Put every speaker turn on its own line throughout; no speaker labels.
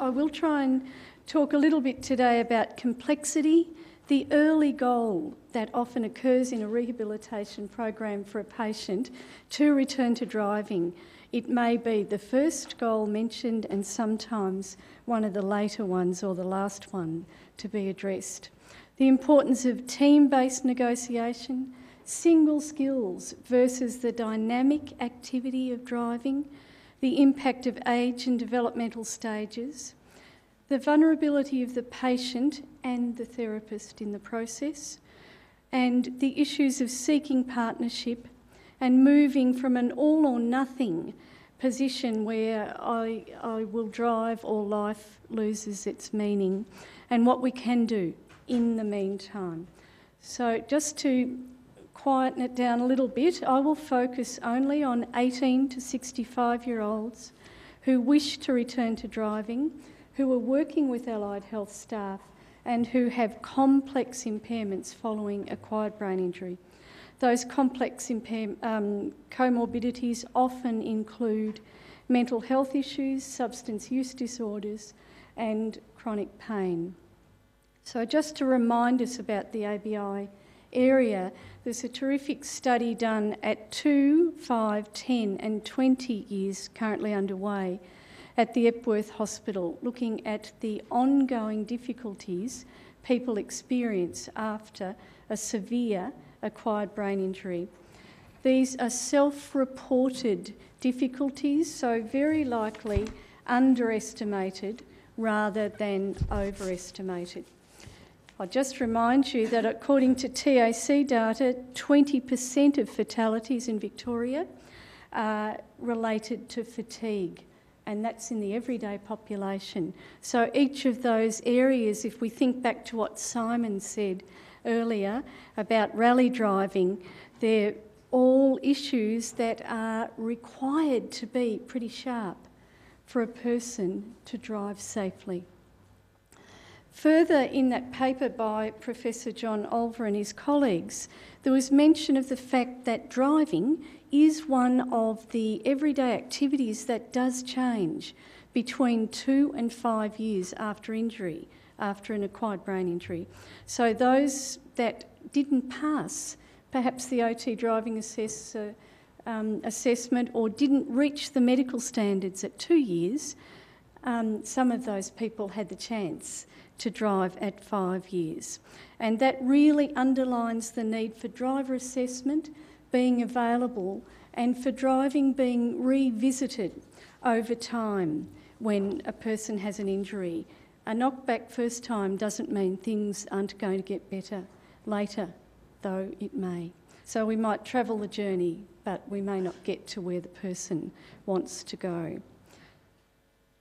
I will try and talk a little bit today about complexity, the early goal that often occurs in a rehabilitation program for a patient to return to driving. It may be the first goal mentioned and sometimes one of the later ones or the last one to be addressed. The importance of team-based negotiation, single skills versus the dynamic activity of driving, the impact of age and developmental stages, the vulnerability of the patient and the therapist in the process, and the issues of seeking partnership and moving from an all or nothing position where I will drive or life loses its meaning, and what we can do in the meantime. So just to quieten it down a little bit, I will focus only on 18 to 65-year-olds who wish to return to driving, who are working with allied health staff and who have complex impairments following acquired brain injury. Those complex comorbidities often include mental health issues, substance use disorders and chronic pain. So just to remind us about the ABI area, there's a terrific study done at 2, 5, 10 and 20 years currently underway at the Epworth Hospital, looking at the ongoing difficulties people experience after a severe acquired brain injury. These are self-reported difficulties, so very likely underestimated rather than overestimated. I'll just remind you that according to TAC data, 20% of fatalities in Victoria are related to fatigue, and that's in the everyday population. So each of those areas, if we think back to what Simon said earlier about rally driving, they're all issues that are required to be pretty sharp for a person to drive safely. Further, in that paper by Professor John Olver and his colleagues, there was mention of the fact that driving is one of the everyday activities that does change between 2 and 5 years after injury, after an acquired brain injury. So those that didn't pass perhaps the OT driving assessment or didn't reach the medical standards at 2 years, some of those people had the chance to drive at 5 years. And that really underlines the need for driver assessment being available and for driving being revisited over time when a person has an injury. A knockback first time doesn't mean things aren't going to get better later, though it may. So we might travel the journey, but we may not get to where the person wants to go.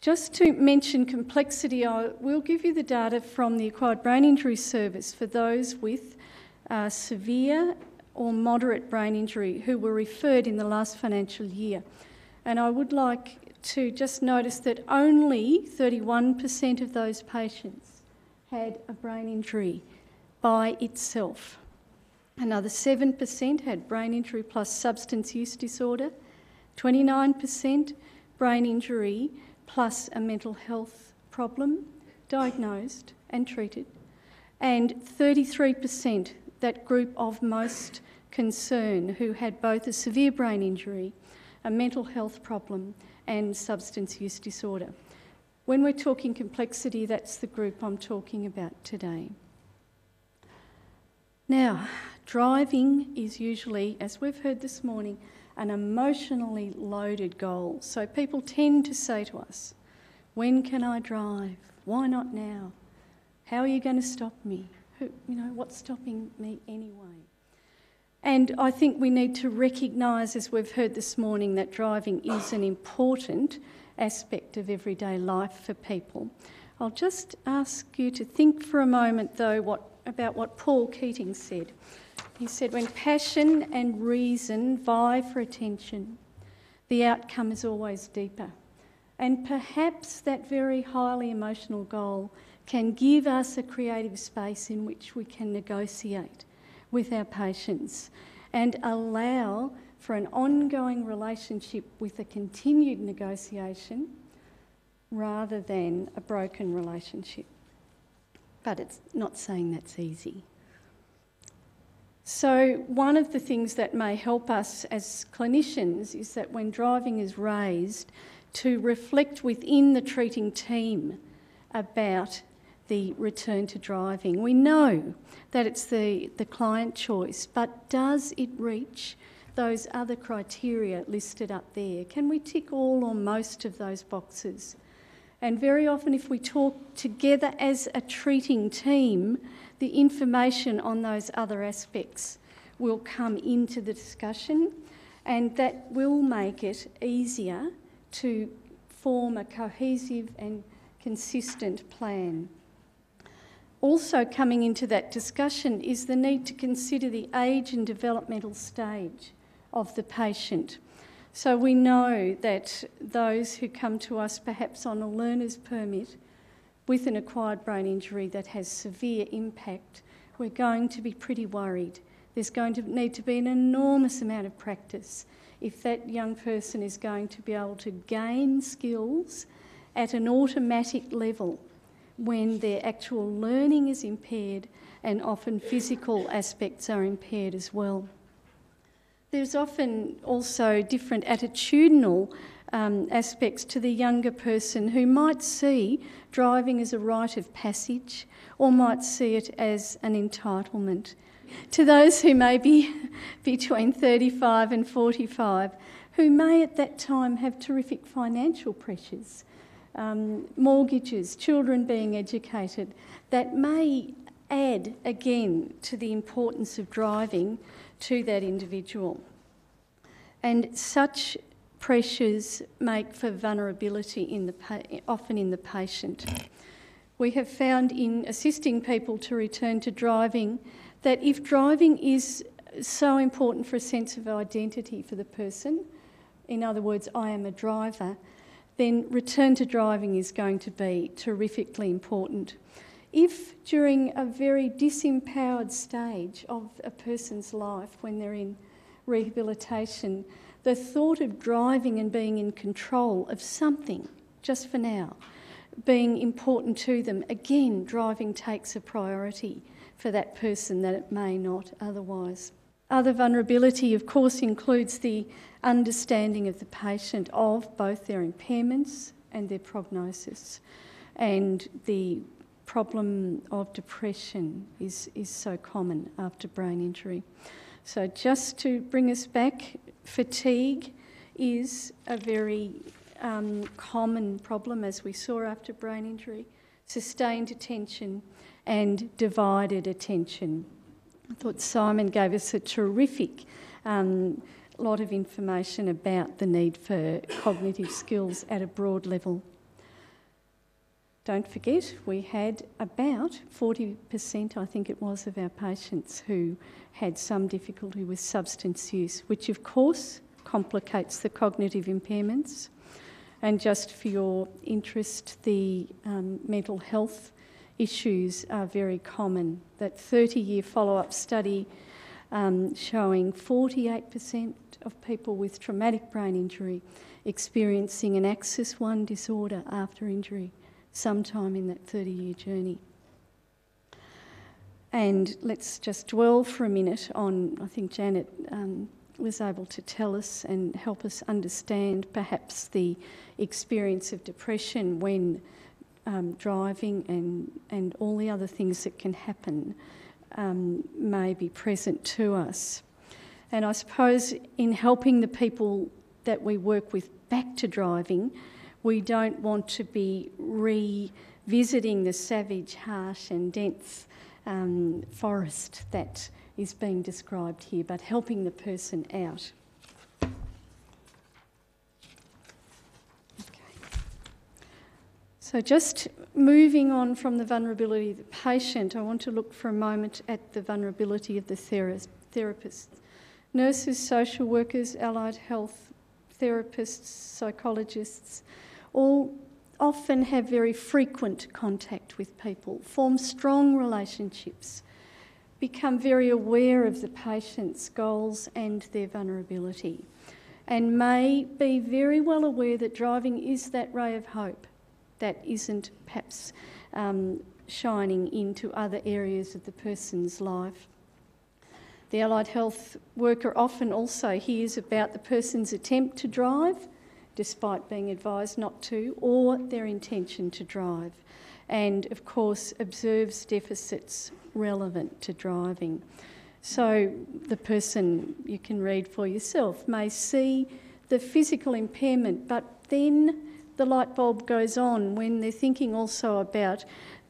Just to mention complexity, I will give you the data from the Acquired Brain Injury Service for those with severe or moderate brain injury who were referred in the last financial year. And I would like to just notice that only 31% of those patients had a brain injury by itself. Another 7% had brain injury plus substance use disorder, 29% brain injury plus a mental health problem, diagnosed and treated, and 33%, that group of most concern, who had both a severe brain injury, a mental health problem and substance use disorder. When we're talking complexity, that's the group I'm talking about today. Now, driving is usually, as we've heard this morning, an emotionally loaded goal. So people tend to say to us, when can I drive? Why not now? How are you going to stop me? What's stopping me anyway? And I think we need to recognise, as we've heard this morning, that driving is an important aspect of everyday life for people. I'll just ask you to think for a moment, though, about what Paul Keating said. He said, when passion and reason vie for attention, the outcome is always deeper. And perhaps that very highly emotional goal can give us a creative space in which we can negotiate with our patients and allow for an ongoing relationship with a continued negotiation rather than a broken relationship. But it's not saying that's easy. So one of the things that may help us as clinicians is that when driving is raised, to reflect within the treating team about the return to driving. We know that it's the client choice, but does it reach those other criteria listed up there? Can we tick all or most of those boxes? And very often if we talk together as a treating team, the information on those other aspects will come into the discussion, and that will make it easier to form a cohesive and consistent plan. Also coming into that discussion is the need to consider the age and developmental stage of the patient. So we know that those who come to us perhaps on a learner's permit with an acquired brain injury that has severe impact, we're going to be pretty worried. There's going to need to be an enormous amount of practice if that young person is going to be able to gain skills at an automatic level when their actual learning is impaired and often physical aspects are impaired as well. There's often also different attitudinal aspects to the younger person who might see driving as a rite of passage or might see it as an entitlement. To those who may be between 35 and 45, who may at that time have terrific financial pressures, mortgages, children being educated, that may add again to the importance of driving to that individual. And such pressures make for vulnerability often in the patient. We have found in assisting people to return to driving that if driving is so important for a sense of identity for the person, in other words, I am a driver, then return to driving is going to be terrifically important. If during a very disempowered stage of a person's life, when they're in rehabilitation, the thought of driving and being in control of something, just for now, being important to them, again, driving takes a priority for that person that it may not otherwise. Other vulnerability, of course, includes the understanding of the patient of both their impairments and their prognosis. And the problem of depression is so common after brain injury. So just to bring us back, fatigue is a very common problem, as we saw after brain injury, sustained attention and divided attention. I thought Simon gave us a terrific lot of information about the need for cognitive skills at a broad level. Don't forget, we had about 40%, I think it was, of our patients who had some difficulty with substance use, which of course complicates the cognitive impairments. And just for your interest, the mental health issues are very common. That 30-year follow-up study showing 48% of people with traumatic brain injury experiencing an Axis 1 disorder after injury sometime in that 30-year journey. And let's just dwell for a minute on, I think Janet was able to tell us and help us understand perhaps the experience of depression when driving and all the other things that can happen may be present to us. And I suppose in helping the people that we work with back to driving, we don't want to be revisiting the savage, harsh and dense forest that is being described here, but helping the person out. So just moving on from the vulnerability of the patient, I want to look for a moment at the vulnerability of the therapists. Nurses, social workers, allied health therapists, psychologists, all often have very frequent contact with people, form strong relationships, become very aware of the patient's goals and their vulnerability, and may be very well aware that driving is that ray of hope that isn't perhaps shining into other areas of the person's life. The allied health worker often also hears about the person's attempt to drive, despite being advised not to, or their intention to drive, and of course observes deficits relevant to driving. So the person, you can read for yourself, may see the physical impairment, but then the light bulb goes on when they're thinking also about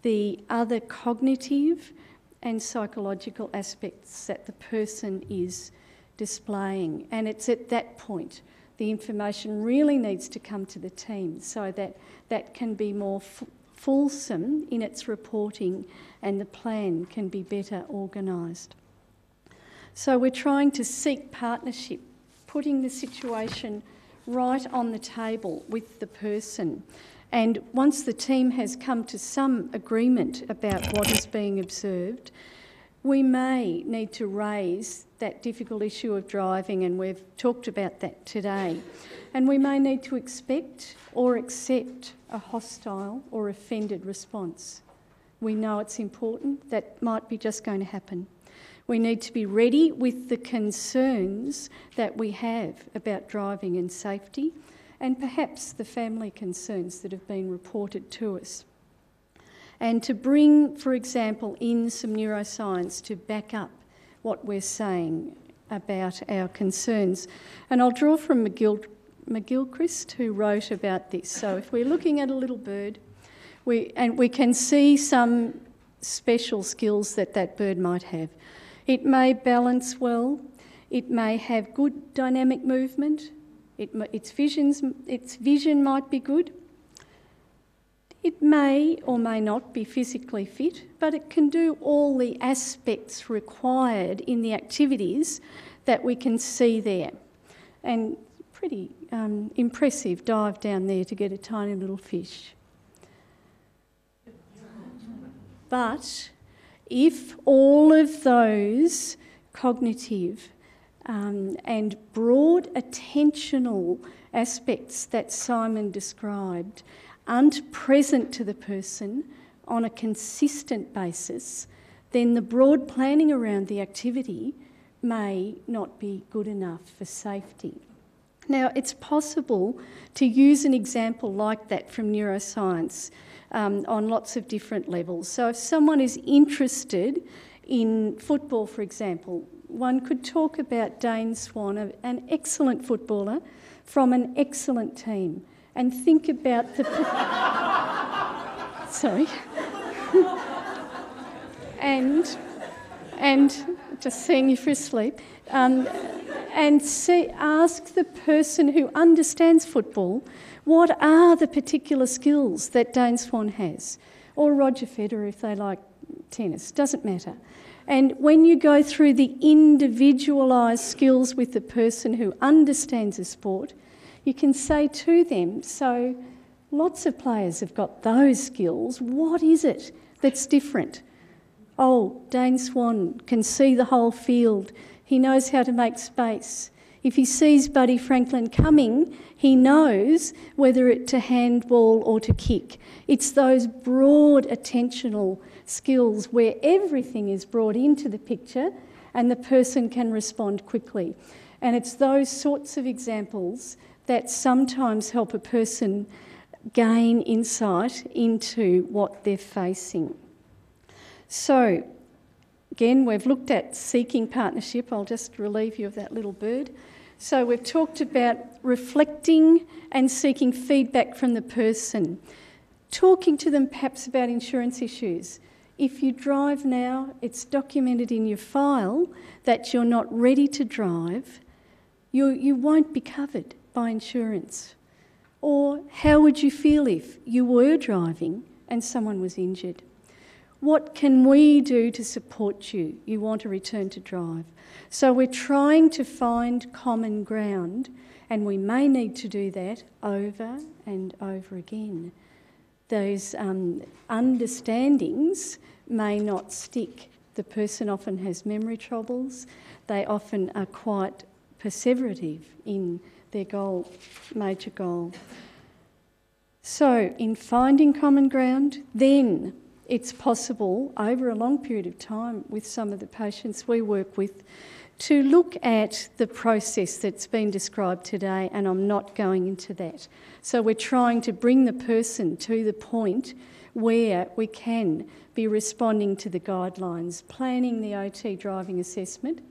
the other cognitive and psychological aspects that the person is displaying. And it's at that point the information really needs to come to the team so that that can be more fulsome in its reporting and the plan can be better organised. So we're trying to seek partnership, putting the situation right on the table with the person. And once the team has come to some agreement about what is being observed, we may need to raise that difficult issue of driving, and we've talked about that today. And we may need to expect or accept a hostile or offended response. We know it's important. That might be just going to happen. We need to be ready with the concerns that we have about driving and safety, and perhaps the family concerns that have been reported to us. And to bring, for example, in some neuroscience to back up what we're saying about our concerns. And I'll draw from McGilchrist, who wrote about this. So if we're looking at a little bird, we can see some special skills that that bird might have. It may balance well, it may have good dynamic movement, its vision might be good. It may or may not be physically fit, but it can do all the aspects required in the activities that we can see there. And pretty impressive dive down there to get a tiny little fish. But if all of those cognitive and broad attentional aspects that Simon described aren't present to the person on a consistent basis, then the broad planning around the activity may not be good enough for safety. Now, it's possible to use an example like that from neuroscience on lots of different levels. So if someone is interested in football, for example, one could talk about Dane Swan, an excellent footballer from an excellent team, and think about the... Sorry. and just seeing you for a sleep, and ask the person who understands football, what are the particular skills that Dane Swan has? Or Roger Federer if they like tennis, doesn't matter. And when you go through the individualised skills with the person who understands the sport, you can say to them, so lots of players have got those skills, what is it that's different? Oh, Dane Swan can see the whole field, he knows how to make space. If he sees Buddy Franklin coming, he knows whether to handball or to kick. It's those broad attentional skills where everything is brought into the picture and the person can respond quickly. And it's those sorts of examples that sometimes help a person gain insight into what they're facing. So, again, we've looked at seeking partnership. I'll just relieve you of that little bird. So we've talked about reflecting and seeking feedback from the person, talking to them perhaps about insurance issues. If you drive now, it's documented in your file that you're not ready to drive, you won't be covered by insurance. Or how would you feel if you were driving and someone was injured? What can we do to support you? You want to return to drive. So we're trying to find common ground, and we may need to do that over and over again. Those understandings may not stick. The person often has memory troubles. They often are quite perseverative in their goal, major goal. So in finding common ground, then it's possible over a long period of time with some of the patients we work with to look at the process that's been described today, and I'm not going into that. So we're trying to bring the person to the point where we can be responding to the guidelines, planning the OT driving assessment,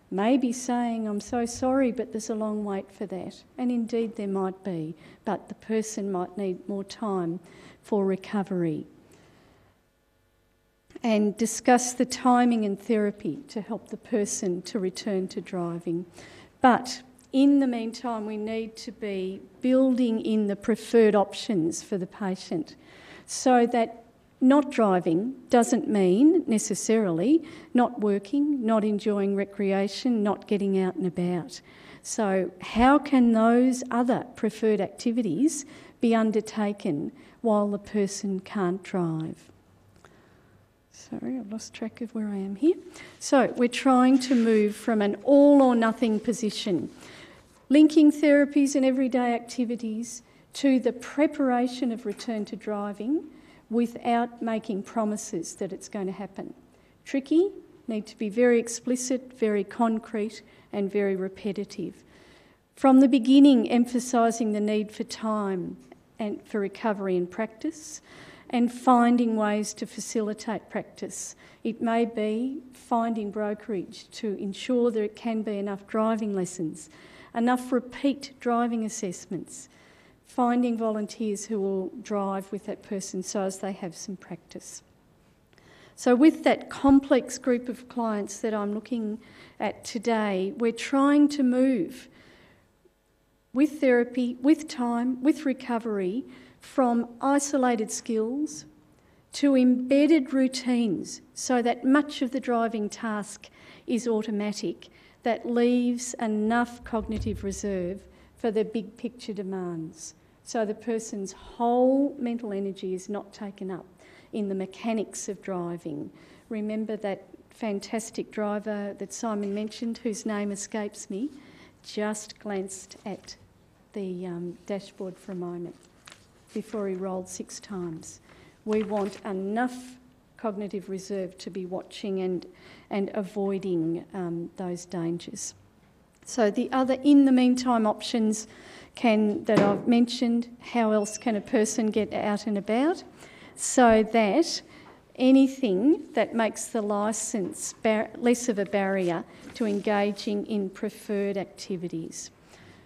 maybe saying, I'm so sorry, but there's a long wait for that. And indeed there might be, but the person might need more time for recovery. And discuss the timing and therapy to help the person to return to driving. But in the meantime, we need to be building in the preferred options for the patient so that not driving doesn't mean necessarily not working, not enjoying recreation, not getting out and about. So how can those other preferred activities be undertaken while the person can't drive? Sorry, I've lost track of where I am here. So we're trying to move from an all or nothing position, linking therapies and everyday activities to the preparation of return to driving without making promises that it's going to happen. Tricky, need to be very explicit, very concrete and very repetitive. From the beginning, emphasising the need for time and for recovery and practice, and finding ways to facilitate practice. It may be finding brokerage to ensure there can be enough driving lessons, enough repeat driving assessments, finding volunteers who will drive with that person so as they have some practice. So with that complex group of clients that I'm looking at today, we're trying to move with therapy, with time, with recovery, from isolated skills to embedded routines so that much of the driving task is automatic, that leaves enough cognitive reserve for the big picture demands. So the person's whole mental energy is not taken up in the mechanics of driving. Remember that fantastic driver that Simon mentioned, whose name escapes me, just glanced at the dashboard for a moment before he rolled 6 times. We want enough cognitive reserve to be watching and avoiding those dangers. So the other in the meantime options that I've mentioned, how else can a person get out and about, so that anything that makes the licence less of a barrier to engaging in preferred activities.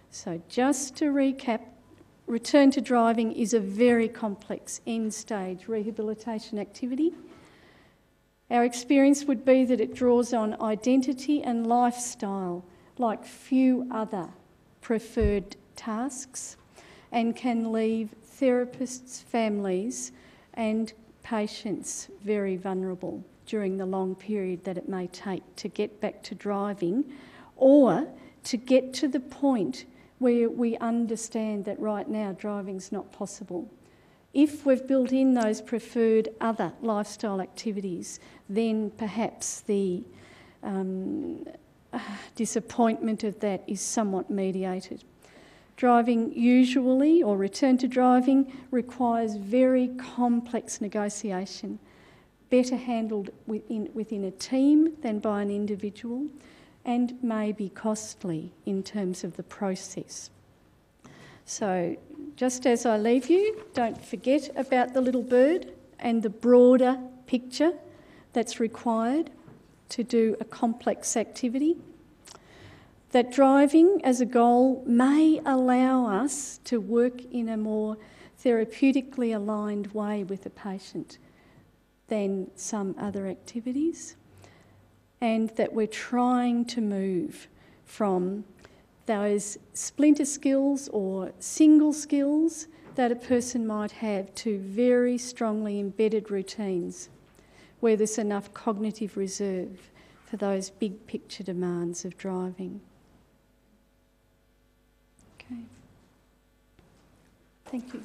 So just to recap, return to driving is a very complex end-stage rehabilitation activity. Our experience would be that it draws on identity and lifestyle like few other preferred tasks and can leave therapists, families and patients very vulnerable during the long period that it may take to get back to driving or to get to the point where we understand that right now driving's not possible. If we've built in those preferred other lifestyle activities, then perhaps the disappointment of that is somewhat mediated. Driving usually, or return to driving, requires very complex negotiation, better handled within a team than by an individual, and may be costly in terms of the process. So just as I leave you, don't forget about the little bird and the broader picture that's required to do a complex activity. That driving as a goal may allow us to work in a more therapeutically aligned way with the patient than some other activities, and that we're trying to move from those splinter skills or single skills that a person might have to very strongly embedded routines where there's enough cognitive reserve for those big picture demands of driving. Okay. Thank you.